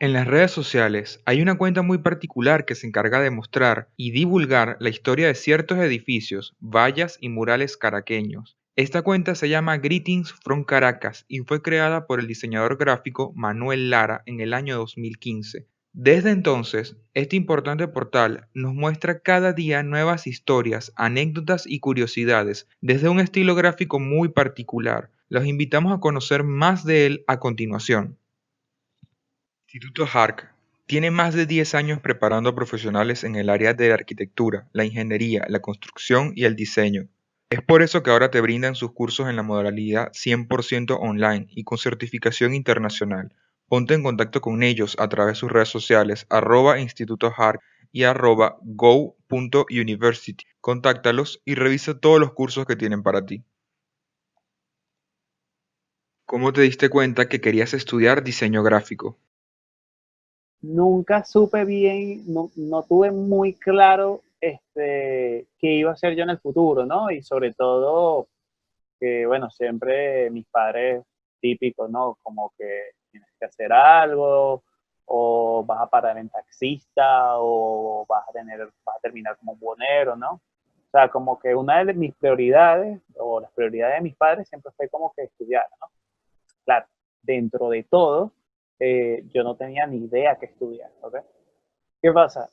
En las redes sociales hay una cuenta muy particular que se encarga de mostrar y divulgar la historia de ciertos edificios, vallas y murales caraqueños. Esta cuenta se llama Greetings from Caracas y fue creada por el diseñador gráfico Manuel Lara en el año 2015. Desde entonces, este importante portal nos muestra cada día nuevas historias, anécdotas y curiosidades desde un estilo gráfico muy particular. Los invitamos a conocer más de él a continuación. Instituto Hark tiene más de 10 años preparando a profesionales en el área de la arquitectura, la ingeniería, la construcción y el diseño. Es por eso que ahora te brindan sus cursos en la modalidad 100% online y con certificación internacional. Ponte en contacto con ellos a través de sus redes sociales @Instituto Hark y @go.university. Contáctalos y revisa todos los cursos que tienen para ti. ¿Cómo te diste cuenta que querías estudiar diseño gráfico? Nunca supe bien, no tuve muy claro qué iba a ser yo en el futuro, ¿no? Y sobre todo que, bueno, siempre mis padres típicos, ¿no? Como que tienes que hacer algo, o vas a parar en taxista, o vas a terminar como un buhonero, ¿no? O sea, como que una de mis prioridades, o las prioridades de mis padres, siempre fue como que estudiar, ¿no? Claro, dentro de todo, yo no tenía ni idea qué estudiar, ¿ok? ¿Qué pasa?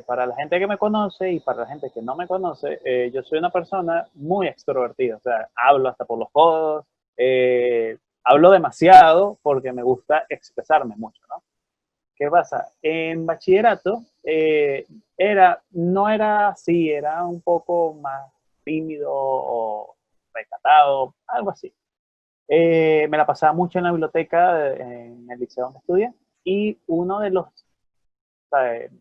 Para la gente que me conoce y para la gente que no me conoce, yo soy una persona muy extrovertida, o sea, hablo hasta por los codos, hablo demasiado porque me gusta expresarme mucho, ¿no? ¿Qué pasa? En bachillerato no era así, era un poco más tímido o recatado, algo así. Me la pasaba mucho en la biblioteca, en el liceo donde estudié, y uno de los, ¿sabes?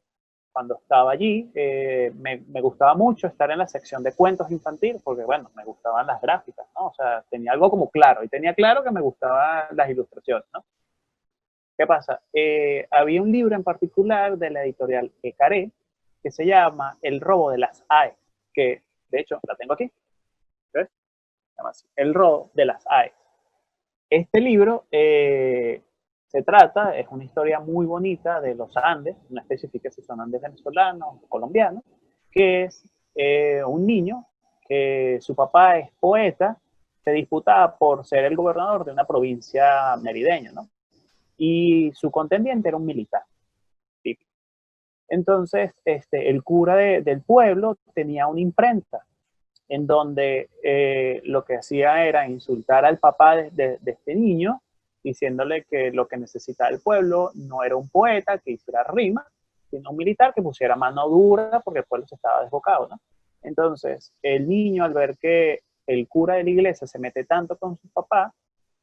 Cuando estaba allí, me gustaba mucho estar en la sección de cuentos infantiles, porque bueno, me gustaban las gráficas, ¿no? O sea, tenía algo como claro, y tenía claro que me gustaban las ilustraciones, ¿no? ¿Qué pasa? Había un libro en particular de la editorial Ecaré que se llama El robo de las AE, que de hecho la tengo aquí, ¿ves? Se llama así, El robo de las AE. Este libro es una historia muy bonita de los Andes, no especifica si son Andes venezolanos o colombianos, que es un niño que su papá es poeta, se disputaba por ser el gobernador de una provincia merideña, ¿no? Y su contendiente era un militar, típico. Entonces, el cura del pueblo tenía una imprenta en donde lo que hacía era insultar al papá de este niño, diciéndole que lo que necesitaba el pueblo no era un poeta que hiciera rima, sino un militar que pusiera mano dura porque el pueblo se estaba desbocado, ¿no? Entonces, el niño al ver que el cura de la iglesia se mete tanto con su papá,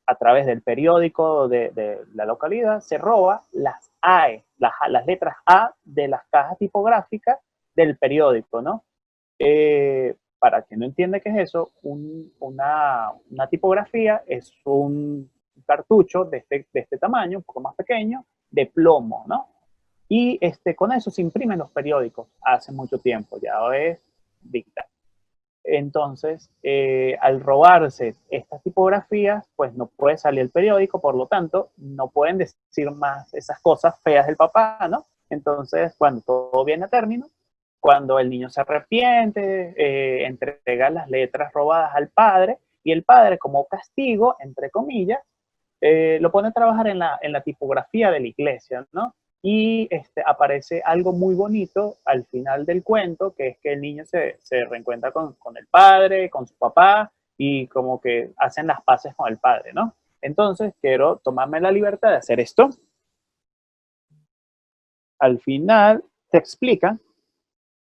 a través del periódico de la localidad, se roba las AE, las letras A de las cajas tipográficas del periódico, ¿no? Para quien no entiende qué es eso, una tipografía es un cartucho de este tamaño, un poco más pequeño, de plomo, ¿no? Y con eso se imprimen los periódicos hace mucho tiempo, ya es digital. Entonces, al robarse estas tipografías, pues no puede salir el periódico, por lo tanto, no pueden decir más esas cosas feas del papá, ¿no? Entonces, cuando todo viene a término, cuando el niño se arrepiente, entrega las letras robadas al padre, y el padre, como castigo, entre comillas, lo pone a trabajar en la tipografía de la iglesia, ¿no? Y aparece algo muy bonito al final del cuento, que es que el niño se reencuentra con el padre, con su papá, y como que hacen las paces con el padre, ¿no? Entonces, quiero tomarme la libertad de hacer esto. Al final te explican,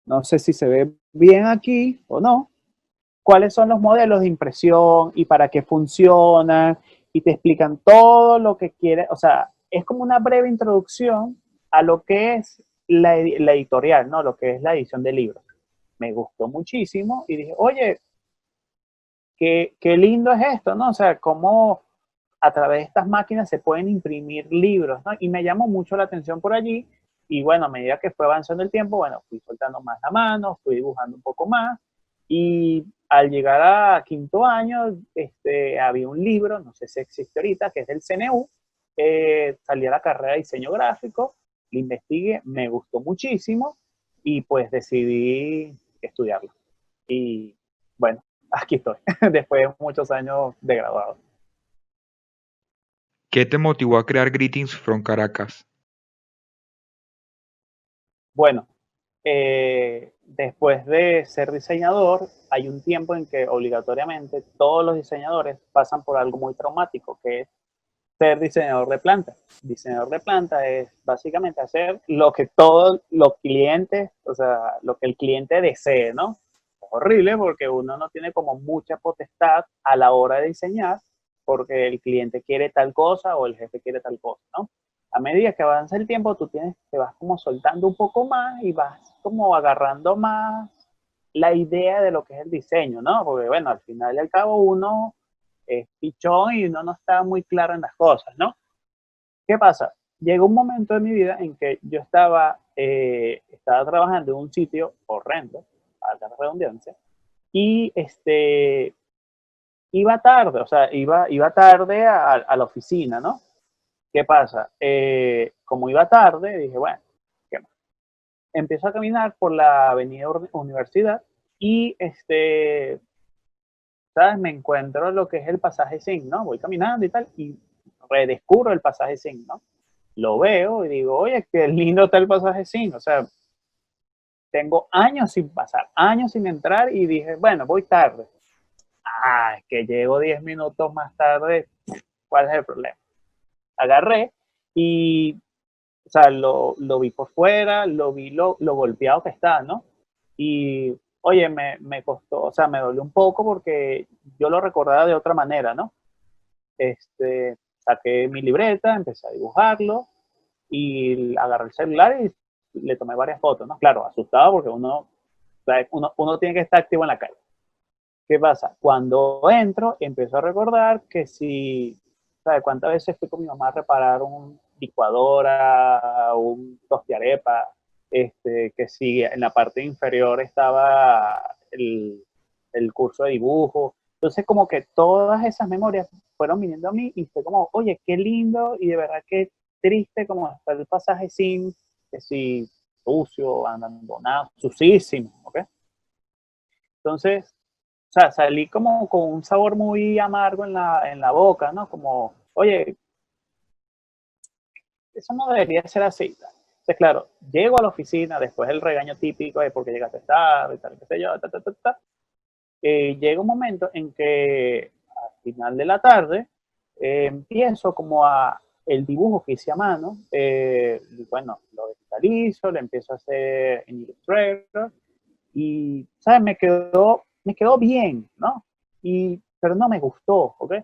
no sé si se ve bien aquí o no, cuáles son los modelos de impresión y para qué funcionan, y te explican todo lo que quieres, o sea, es como una breve introducción a lo que es la editorial, ¿no? Lo que es la edición de libros. Me gustó muchísimo y dije, oye, qué lindo es esto, ¿no? O sea, cómo a través de estas máquinas se pueden imprimir libros, ¿no? Y me llamó mucho la atención por allí. Y bueno, a medida que fue avanzando el tiempo, bueno, fui soltando más la mano, fui dibujando un poco más. Y al llegar a quinto año, había un libro, no sé si existe ahorita, que es del CNU, salí a la carrera de diseño gráfico, la investigué, me gustó muchísimo y pues decidí estudiarlo. Y bueno, aquí estoy, después de muchos años de graduado. ¿Qué te motivó a crear Greetings from Caracas? Bueno, después de ser diseñador, hay un tiempo en que obligatoriamente todos los diseñadores pasan por algo muy traumático, que es ser diseñador de planta. Diseñador de planta es básicamente hacer lo que todos los clientes, o sea, lo que el cliente desee, ¿no? Es horrible porque uno no tiene como mucha potestad a la hora de diseñar porque el cliente quiere tal cosa o el jefe quiere tal cosa, ¿no? A medida que avanza el tiempo, te vas como soltando un poco más y vas como agarrando más la idea de lo que es el diseño, ¿no? Porque bueno, al final y al cabo uno es pichón y uno no está muy claro en las cosas, ¿no? ¿Qué pasa? Llegó un momento de mi vida en que yo estaba trabajando en un sitio horrendo, a la redundancia, y iba tarde, o sea, iba tarde a la oficina, ¿no? ¿Qué pasa? Como iba tarde, dije, bueno, ¿qué más? Empiezo a caminar por la avenida Universidad y, ¿sabes? Me encuentro lo que es el pasaje Zinc, ¿no? Voy caminando y tal, y redescubro el pasaje Zinc, ¿no? Lo veo y digo, oye, qué lindo está el pasaje Zinc, o sea, tengo años sin pasar, años sin entrar y dije, bueno, voy tarde. Ah, es que llego 10 minutos más tarde, ¿cuál es el problema? Agarré y, o sea, lo vi por fuera, lo vi lo golpeado que está, ¿no? Y, oye, me costó, o sea, me dolió un poco porque yo lo recordaba de otra manera, ¿no? Saqué mi libreta, empecé a dibujarlo y agarré el celular y le tomé varias fotos, ¿no? Claro, asustado porque uno tiene que estar activo en la calle. ¿Qué pasa? Cuando entro, empiezo a recordar que si, ¿sabes? ¿Cuántas veces fui con mi mamá a reparar un licuadora, un tostiarepa? Que si en la parte inferior estaba el curso de dibujo. Entonces, como que todas esas memorias fueron viniendo a mí y fue como, oye, qué lindo y de verdad qué triste como está el pasaje sin, que si sucio, abandonado, sucísimo, ¿ok? Entonces, o sea, salí como con un sabor muy amargo en la boca, ¿no? Como, oye, eso no debería ser así. Entonces, claro, llego a la oficina después del regaño típico de porque llegaste tarde y tal, qué sé yo, llega un momento en que al final de la tarde empiezo como a el dibujo que hice a mano, bueno, lo digitalizo, lo empiezo a hacer en Illustrator y, ¿sabes? Me quedó bien, ¿no? Pero no me gustó, ¿ok?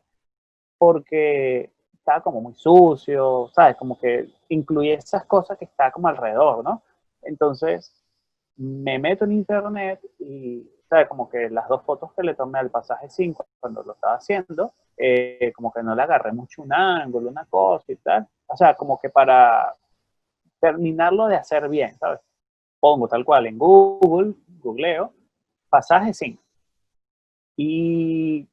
Porque estaba como muy sucio, ¿sabes? Como que incluye esas cosas que está como alrededor, ¿no? Entonces, me meto en internet y, ¿sabes? Como que las dos fotos que le tomé al pasaje 5 cuando lo estaba haciendo, como que no le agarré mucho un ángulo, una cosa y tal. O sea, como que para terminarlo de hacer bien, ¿sabes? Pongo tal cual en googleo, pasaje 5. Y,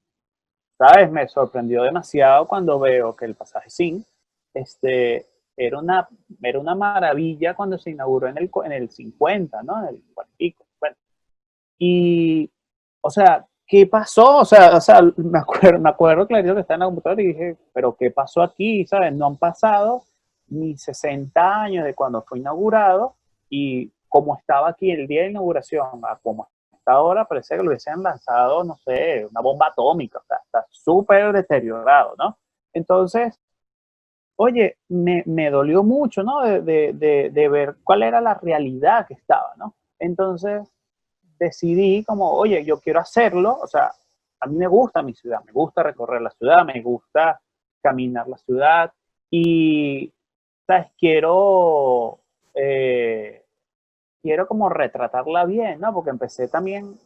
¿sabes? Me sorprendió demasiado cuando veo que el pasaje 5 este, era, una, era una maravilla cuando se inauguró en el 50, ¿no? En el 40 y pico. Bueno, y, o sea, ¿qué pasó? O sea me acuerdo clarito que estaba en la computadora y dije, pero ¿qué pasó aquí? ¿Sabes? No han pasado ni 60 años de cuando fue inaugurado y como estaba aquí el día de inauguración, a como está ahora, parece que lo hubiesen lanzado, no sé, una bomba atómica, o sea, está súper deteriorado, ¿no? Entonces, oye, me dolió mucho, ¿no? De ver cuál era la realidad que estaba, ¿no? Entonces, decidí como, oye, yo quiero hacerlo, o sea, a mí me gusta mi ciudad, me gusta recorrer la ciudad, me gusta caminar la ciudad y, ¿sabes? Quiero como retratarla bien, ¿no? Porque empecé también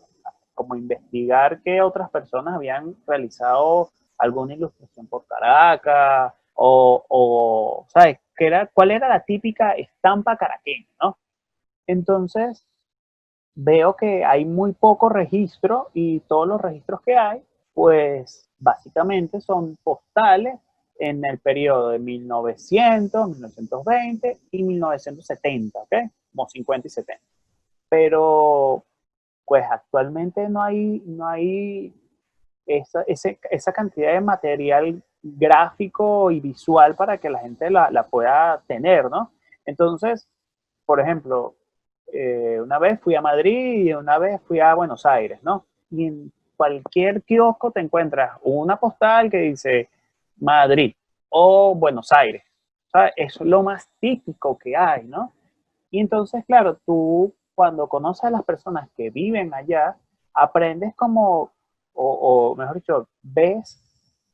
como a investigar que otras personas habían realizado alguna ilustración por Caracas o ¿sabes? ¿Cuál era la típica estampa caraqueña, ¿no? Entonces, veo que hay muy poco registro y todos los registros que hay, pues básicamente son postales en el periodo de 1900, 1920 y 1970, ¿ok? Como 50 y 70. Pero, pues actualmente no hay esa cantidad de material gráfico y visual para que la gente la pueda tener, ¿no? Entonces, por ejemplo, una vez fui a Madrid y una vez fui a Buenos Aires, ¿no? Y en cualquier kiosco te encuentras una postal que dice Madrid o Buenos Aires. ¿Sabes? Eso es lo más típico que hay, ¿no? Y entonces, claro, tú cuando conoces a las personas que viven allá, aprendes como, o mejor dicho, ves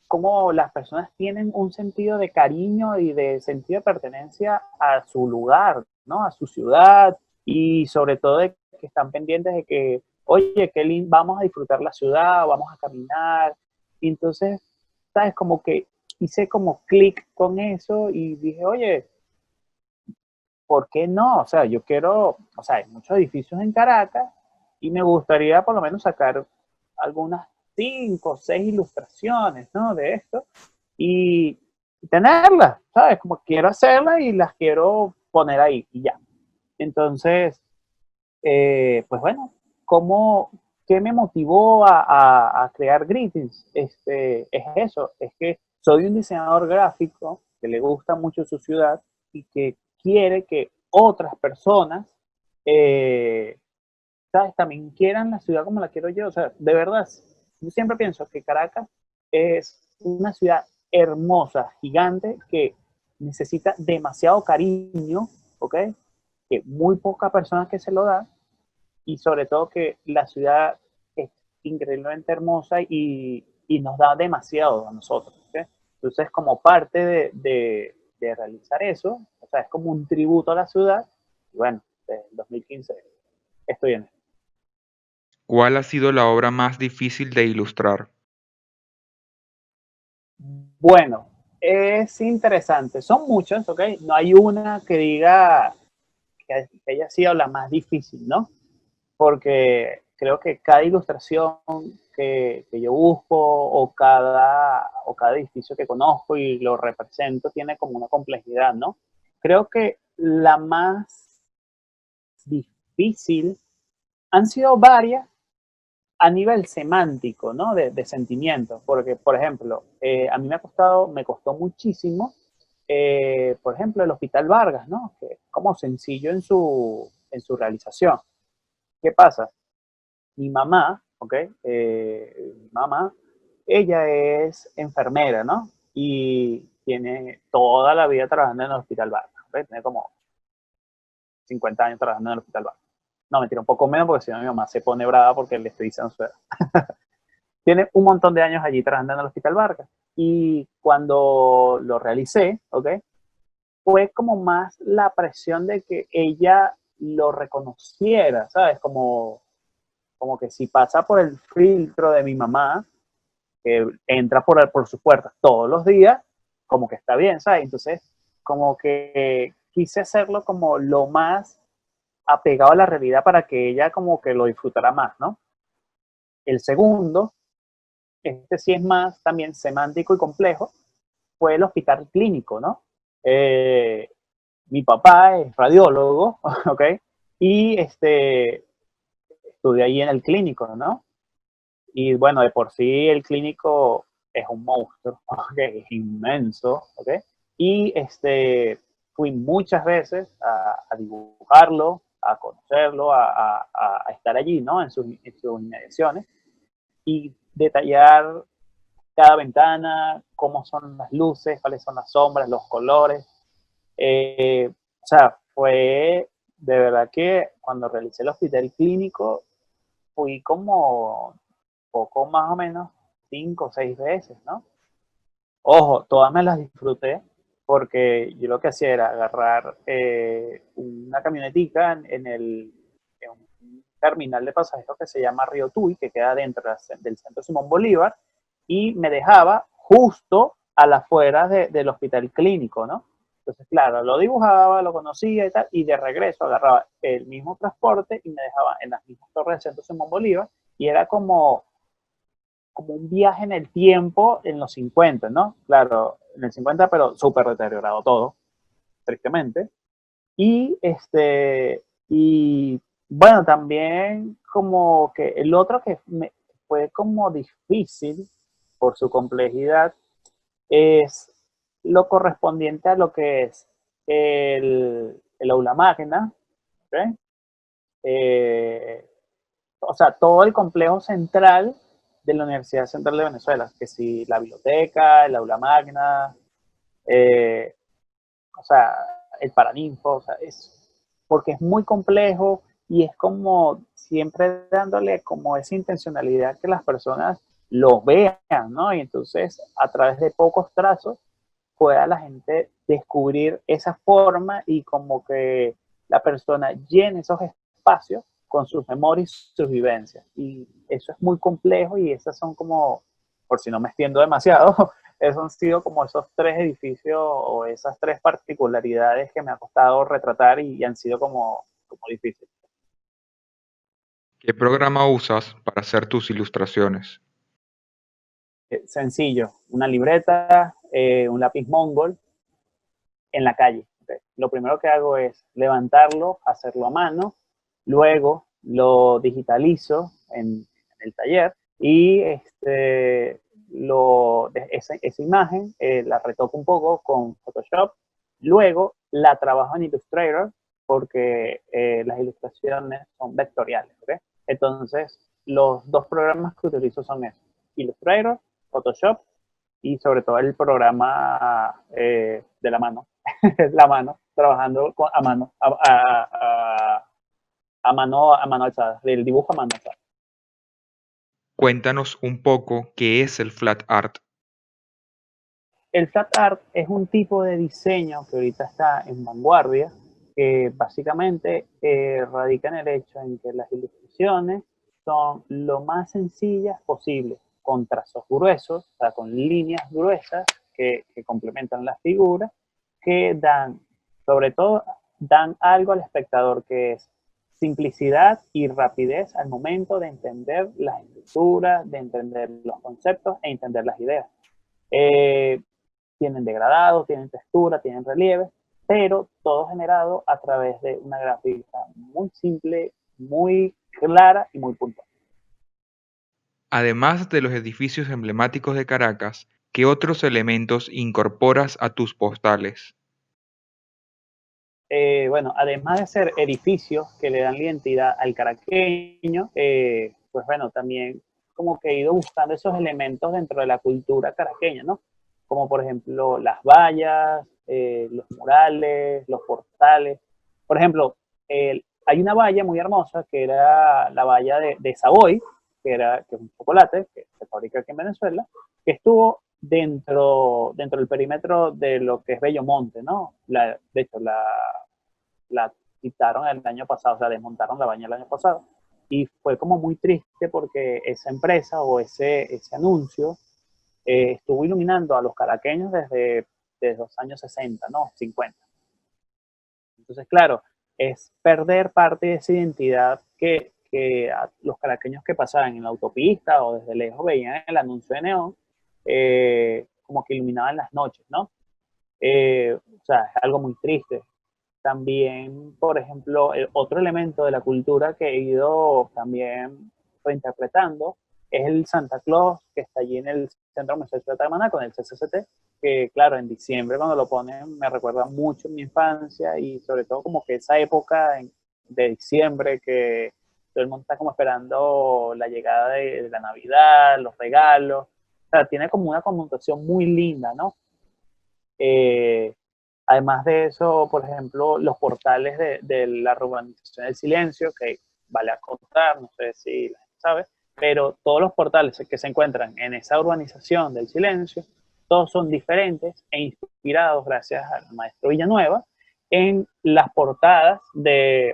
cómo las personas tienen un sentido de cariño y de sentido de pertenencia a su lugar, ¿no? A su ciudad y sobre todo de que están pendientes de que, oye, qué lindo, vamos a disfrutar la ciudad, vamos a caminar. Y entonces, ¿sabes? Como que hice como clic con eso y dije, oye, ¿por qué no? O sea, yo quiero, o sea, hay muchos edificios en Caracas y me gustaría por lo menos sacar algunas 5 o 6 ilustraciones, ¿no? De esto y tenerlas, ¿sabes? Como quiero hacerlas y las quiero poner ahí y ya. Entonces, pues bueno, ¿cómo, qué me motivó a crear Greetings? Es eso, es que soy un diseñador gráfico que le gusta mucho su ciudad y que quiere que otras personas, eh, ¿sabes? También quieran la ciudad como la quiero yo. O sea, de verdad, yo siempre pienso que Caracas es una ciudad hermosa, gigante, que necesita demasiado cariño, ¿ok? Que muy pocas personas que se lo dan y sobre todo que la ciudad es increíblemente hermosa y nos da demasiado a nosotros. ¿Okay? Entonces, como parte de realizar eso, o sea, es como un tributo a la ciudad, y bueno, desde el 2015 estoy en esto. ¿Cuál ha sido la obra más difícil de ilustrar? Bueno, es interesante, son muchas, ¿ok? No hay una que diga que haya sido la más difícil, ¿no? Porque creo que cada ilustración que yo busco o cada edificio que conozco y lo represento tiene como una complejidad, ¿no? Creo que la más difícil han sido varias a nivel semántico, ¿no? De sentimientos, porque, por ejemplo, a mí me costó muchísimo, por ejemplo, el Hospital Vargas, ¿no? Que es como sencillo en su realización. ¿Qué pasa? Mi mamá, ¿ok? Mi mamá, ella es enfermera, ¿no? Y tiene toda la vida trabajando en el Hospital Vargas, ¿ok? Tiene como 50 años trabajando en el Hospital Vargas. No, mentira, un poco menos porque si no mi mamá se pone brava porque le estoy diciendo su edad. Tiene un montón de años allí trabajando en el Hospital Vargas. Y cuando lo realicé, ¿ok? Fue como más la presión de que ella lo reconociera, ¿sabes? Como que si pasa por el filtro de mi mamá, que entra por sus puertas todos los días, como que está bien, ¿sabes? Entonces, como que quise hacerlo como lo más apegado a la realidad para que ella como que lo disfrutara más, ¿no? El segundo, este sí es más también semántico y complejo, fue el hospital clínico, ¿no? Eh, Mi papá es radiólogo, ¿ok? Y estudié ahí en el clínico, ¿no? Y bueno, de por sí el clínico es un monstruo, ¿okay? Es inmenso, ¿ok? Y fui muchas veces a dibujarlo, a conocerlo, a estar allí, ¿no? En sus inmediaciones y detallar cada ventana, cómo son las luces, cuáles son las sombras, los colores. O sea, fue de verdad que cuando realicé el hospital clínico fui como poco más o menos 5 o 6 veces, ¿no? Ojo, todas me las disfruté porque yo lo que hacía era agarrar una camionetica en un terminal de pasajeros que se llama Río Tuy, que queda dentro del centro Simón Bolívar, y me dejaba justo a las afueras del hospital clínico, ¿no? Entonces, claro, lo dibujaba, lo conocía y tal, y de regreso agarraba el mismo transporte y me dejaba en las mismas torres del centro Simón Bolívar, y era como un viaje en el tiempo en los 50, ¿no? Claro, en el 50, pero súper deteriorado todo, tristemente. Y, y bueno, también como que el otro que fue como difícil por su complejidad es lo correspondiente a lo que es el aula magna, ¿okay? O sea, todo el complejo central de la Universidad Central de Venezuela, que si la biblioteca, el aula magna, eh, o sea, el Paraninfo, o sea, porque es muy complejo y es como siempre dándole como esa intencionalidad que las personas lo vean, ¿no? Y entonces a través de pocos trazos pueda la gente descubrir esa forma y como que la persona llene esos espacios con sus memorias, sus vivencias. Y eso es muy complejo y esas son como, por si no me extiendo demasiado, esos han sido como esos tres edificios o esas tres particularidades que me ha costado retratar y han sido como difíciles. ¿Qué programa usas para hacer tus ilustraciones? Sencillo, una libreta, un lápiz mongol en la calle. ¿Okay? Lo primero que hago es levantarlo, hacerlo a mano, luego lo digitalizo en el taller y esa imagen la retoco un poco con Photoshop, luego la trabajo en Illustrator porque las ilustraciones son vectoriales. ¿Okay? Entonces, los dos programas que utilizo son esos, Illustrator, Photoshop y sobre todo el programa de la mano, la mano, trabajando a mano, a mano alzada, el dibujo a mano alzada. Cuéntanos un poco qué es el flat art. El flat art es un tipo de diseño que ahorita está en vanguardia, que básicamente radica en el hecho en que las ilustraciones son lo más sencillas posible, con trazos gruesos, o sea, con líneas gruesas que complementan las figuras, que dan, sobre todo, dan algo al espectador que es simplicidad y rapidez al momento de entender las estructuras, de entender los conceptos e entender las ideas. Eh, Tienen degradado, tienen textura, tienen relieve, pero todo generado a través de una gráfica muy simple, muy clara y muy puntual. Además de los edificios emblemáticos de Caracas, ¿qué otros elementos incorporas a tus postales? Bueno, además de ser edificios que le dan identidad al caraqueño, pues bueno, también como que he ido buscando esos elementos dentro de la cultura caraqueña, ¿no? Como por ejemplo las vallas, los murales, los portales. Por ejemplo, hay una valla muy hermosa que era la valla de Savoy, que es un chocolate que se fabrica aquí en Venezuela, que estuvo dentro del perímetro de lo que es Bellomonte, ¿no? De hecho, la quitaron el año pasado, o sea, desmontaron la baña el año pasado. Y fue como muy triste porque esa empresa o ese anuncio estuvo iluminando a los caraqueños desde los años 60, ¿no? 50. Entonces, claro, es perder parte de esa identidad que a los caraqueños que pasaban en la autopista o desde lejos veían el anuncio de neón, como que iluminaban las noches, ¿no? O sea, es algo muy triste. También, por ejemplo, otro elemento de la cultura que he ido también reinterpretando es el Santa Claus que está allí en el Centro Museo de Taramana con el CCCT, que claro, en diciembre cuando lo ponen me recuerda mucho mi infancia y sobre todo como que esa época de diciembre que todo el mundo está como esperando la llegada de la Navidad, los regalos. O sea, tiene como una connotación muy linda, ¿no? Eh, Además de eso, por ejemplo, los portales de la urbanización del silencio, que vale acotar, no sé si la gente sabe, pero todos los portales que se encuentran en esa urbanización del silencio, todos son diferentes e inspirados, gracias al maestro Villanueva, en las portadas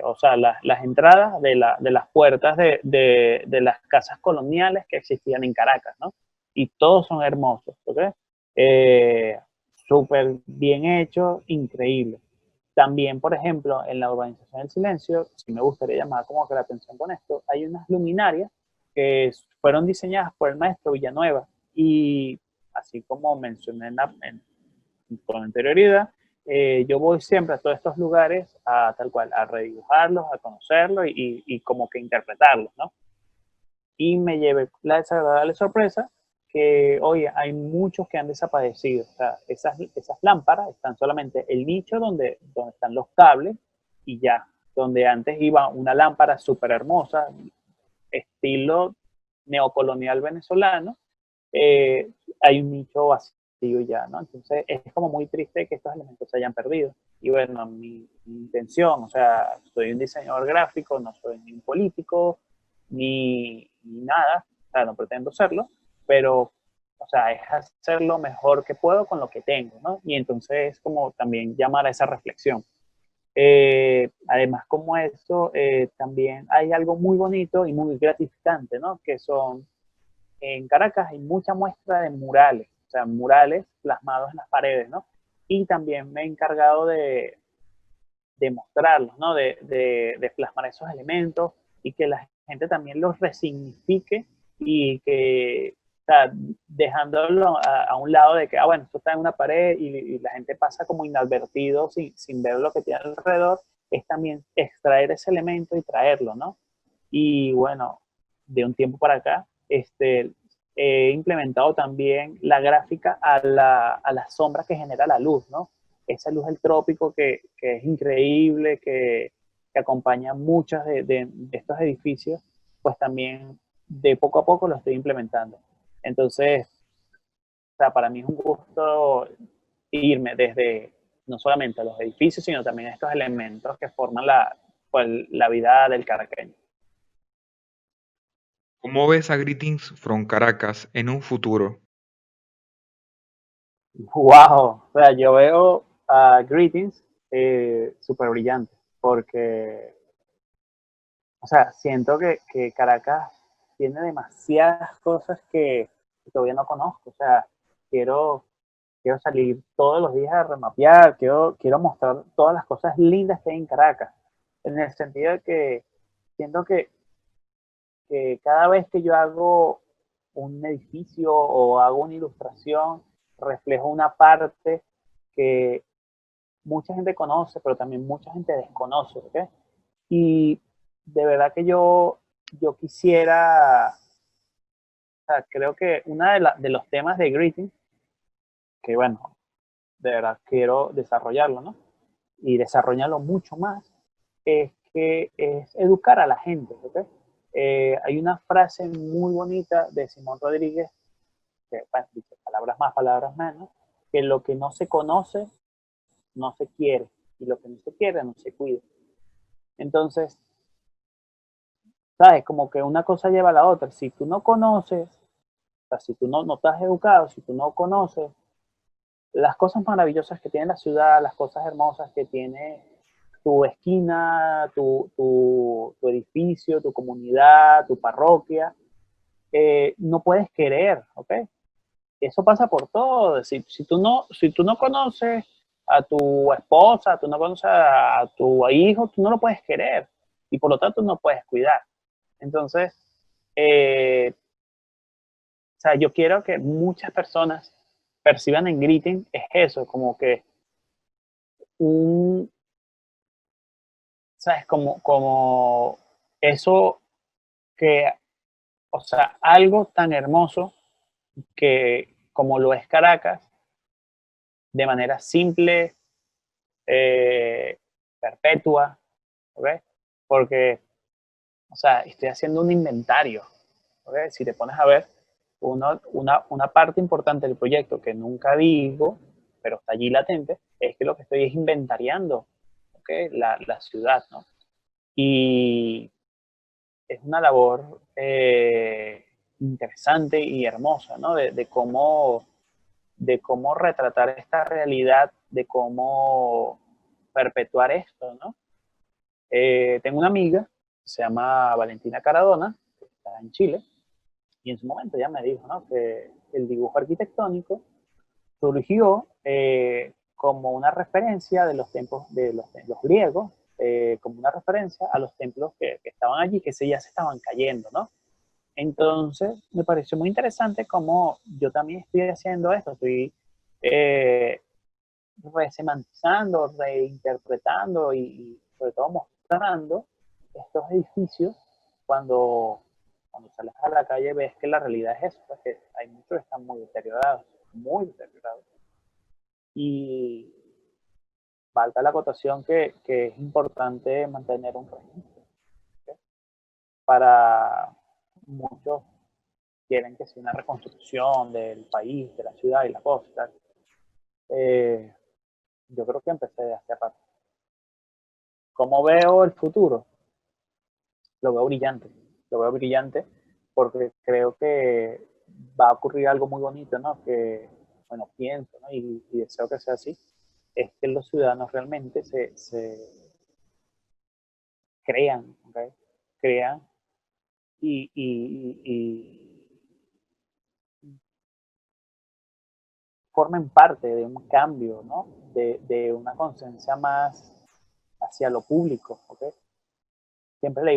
o sea, las entradas de las puertas de las casas coloniales que existían en Caracas, ¿no? Y todos son hermosos, ¿ok? Eh, Súper bien hecho, increíble. También, por ejemplo, en la urbanización del silencio, si me gustaría llamar como que la atención con esto, hay unas luminarias que fueron diseñadas por el maestro Villanueva y así como mencioné con anterioridad, yo voy siempre a todos estos lugares a tal cual, a redibujarlos, a conocerlos y como que interpretarlos, ¿no? Y me llevé la desagradable sorpresa que, oye, hay muchos que han desaparecido. O sea, esas lámparas están solamente el nicho donde están los cables y ya, donde antes iba una lámpara súper hermosa, estilo neocolonial venezolano, eh, hay un nicho vacío ya, ¿no? Entonces es como muy triste que estos elementos se hayan perdido. Y bueno, mi intención, o sea, soy un diseñador gráfico, no soy ni un político, ni nada, o sea, no pretendo serlo, pero, o sea, es hacer lo mejor que puedo con lo que tengo, ¿no? Y entonces es como también llamar a esa reflexión. Además, como eso, también hay algo muy bonito y muy gratificante, ¿no? Que son, en Caracas hay mucha muestra de murales, o sea, murales plasmados en las paredes, ¿no? Y también me he encargado de mostrarlos, ¿no? De plasmar esos elementos y que la gente también los resignifique y que, o sea, dejándolo a un lado de que, bueno, esto está en una pared y la gente pasa como inadvertido sin ver lo que tiene alrededor, es también extraer ese elemento y traerlo, ¿no? Y bueno, de un tiempo para acá, he implementado también la gráfica a las sombras que genera la luz, ¿no? Esa luz del trópico que es increíble, que acompaña muchos de estos edificios, pues también de poco a poco lo estoy implementando. Entonces, o sea, para mí es un gusto irme desde no solamente a los edificios, sino también a estos elementos que forman pues, la vida del caraqueño. ¿Cómo ves a Greetings from Caracas en un futuro? Wow, o sea, yo veo a Greetings súper brillante, porque, o sea, siento que Caracas tiene demasiadas cosas que todavía no conozco. O sea, quiero, quiero salir todos los días a remapear, quiero mostrar todas las cosas lindas que hay en Caracas, en el sentido de que siento que cada vez que yo hago un edificio o hago una ilustración, reflejo una parte que mucha gente conoce, pero también mucha gente desconoce, ¿ok? Y de verdad que yo quisiera, o sea, creo que uno de los temas de Greeting, que bueno, de verdad quiero desarrollarlo, ¿no? Y desarrollarlo mucho más, es que es educar a la gente, ¿ok? Hay una frase muy bonita de Simón Rodríguez, que bueno, dice palabras más, palabras menos, que lo que no se conoce no se quiere, y lo que no se quiere no se cuida. Entonces, ¿sabes? Como que una cosa lleva a la otra. Si tú no conoces, o sea, si tú no estás educado, si tú no conoces las cosas maravillosas que tiene la ciudad, las cosas hermosas que tiene tu esquina, tu edificio, tu comunidad, tu parroquia, no puedes querer, ¿ok? Eso pasa por todo. Si tú no conoces a tu esposa, tú no conoces a tu hijo, tú no lo puedes querer y por lo tanto no puedes cuidar. Entonces, eh, o sea, yo quiero que muchas personas perciban en Greeting es eso, como que un, ¿sabes? Como eso que, o sea, algo tan hermoso que como lo es Caracas, de manera simple, eh, perpetua, ¿ok? Porque, o sea, estoy haciendo un inventario, ¿ok? Si te pones a ver, una parte importante del proyecto que nunca digo, pero está allí latente, es que lo que estoy es inventariando, ¿ok? La ciudad, ¿no? Y es una labor interesante y hermosa, ¿no? De cómo retratar esta realidad, de cómo perpetuar esto, ¿no? Tengo una amiga que se llama Valentina Caradona, que está en Chile, y en su momento ya me dijo, ¿no? Que el dibujo arquitectónico surgió como una referencia de los templos de los griegos, como una referencia a los templos que estaban allí, que ya se estaban cayendo, ¿no? Entonces, me pareció muy interesante cómo yo también estoy haciendo esto, estoy resemantizando, reinterpretando y sobre todo mostrando estos edificios cuando, cuando sales a la calle ves que la realidad es eso, pues que hay muchos que están muy deteriorados. Y valga la acotación que es importante mantener un registro, ¿okay? Para muchos quieren que sea una reconstrucción del país, de la ciudad y la costa. Eh, yo creo que empecé de hace rato. ¿Cómo veo el futuro? Lo veo brillante. Lo veo brillante porque creo que va a ocurrir algo muy bonito, ¿no? Que, bueno, pienso, ¿no? Y deseo que sea así, es que los ciudadanos realmente se crean, ¿okay? Crean y formen parte de un cambio, ¿no? De una conciencia más hacia lo público, ¿ok? Siempre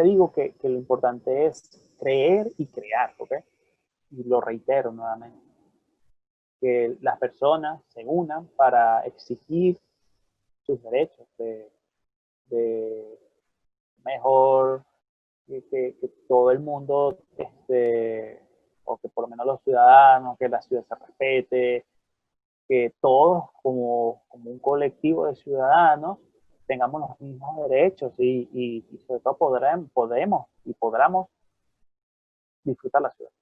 digo que lo importante es creer y crear, ¿ok? Y lo reitero nuevamente, que las personas se unan para exigir sus derechos de mejor, que todo el mundo, o que por lo menos los ciudadanos, que la ciudad se respete, que todos como un colectivo de ciudadanos tengamos los mismos derechos y sobre todo podremos y podamos disfrutar la ciudad.